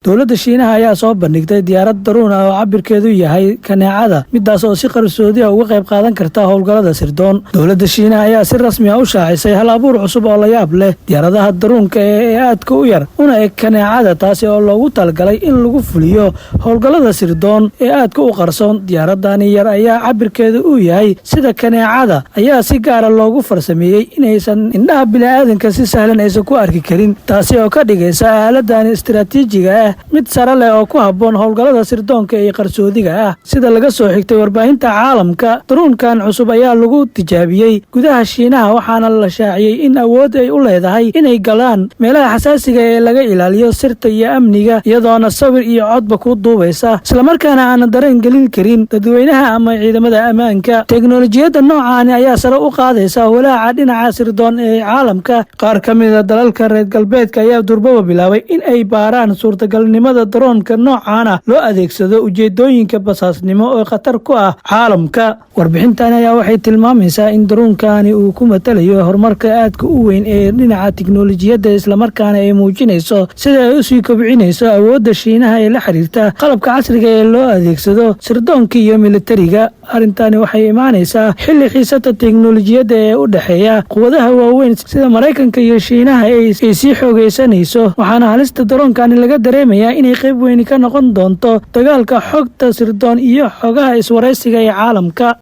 dowladda Shiinaha ayaa soo bandhigtay diyaarad daruun ah oo cabirkeedu yahay kaneecada midaas oo si qarsoodi ah uga qayb qaadan karta howlgallada sirdoon. Dowladda Shiinaha ayaa si rasmi ah u shaacisay hal abuur cusub oo la yaab leh diyaaradaha daruunka ee aadka u yar una eg kaneecada, taasi oo loogu talagalay in lagu fuliyo howlgallada sirdoon ee aadka u qarsoon. Diyaaradani yar ayaa cabirkeedu uu yahay sida kaneecada ayaa si gaar ah loogu farsameeyey inaysan indhaha bini'aadanka si sahlan aysan ku arki karin, taasi oo ka dhigaysa aaladani istiraatiijiga ah mid sare leh oo ku habboon howlgallada sirdoonka ee qarsoodiga ah. Sida laga soo xigtay warbaahinta caalamka, daruunkan cusub ayaa lagu tijaabiyey gudaha Shiinaha waxaana la shaaciyey in awood ay u leedahay inay galaan meelaha xasaasiga ee laga ilaaliyo sirta iyo amniga, iyadoona sawir iyo codba ku duubaysa islamarkaana aan dareen gelin karin dadweynaha ama ciidamada ammaanka. Teknolojiyadda noocaani ayaa sare u qaadaysa walaaca dhinaca sirdoon ee caalamka. Qaar ka mid ah dalalka reer galbeedka ayaa durbaba bilaabay in ay baaraan suurtagalnimada daroonka noocaana loo adeegsado ujeedooyinka basaasnimo oo khatar ku ah caalamka. Warbixintan ayaa waxay tilmaamaysaa in daruunkani uu ku matalayo horumarka aadka u weyn ee dhinaca tiknoolajiyadda, islamarkaana ay muujinayso sida ay usii kobcinayso awoodda Shiinaha ee la xiriirta qalabka casriga ee loo adeegsado sirdoonka iyo militariga. Arrintani waxay imaanaysaa xilli xiisada teknoolajiyadda ee u dhexeeya quwadaha waaweyn sida Maraykanka iyo Shiinaha ay sii xoogaysanayso, waxaana halista daroonkani laga dareemayaa inay qayb weyn ka noqon doonto dagaalka xogta sirdoon iyo xogaha iswaraysiga ee caalamka.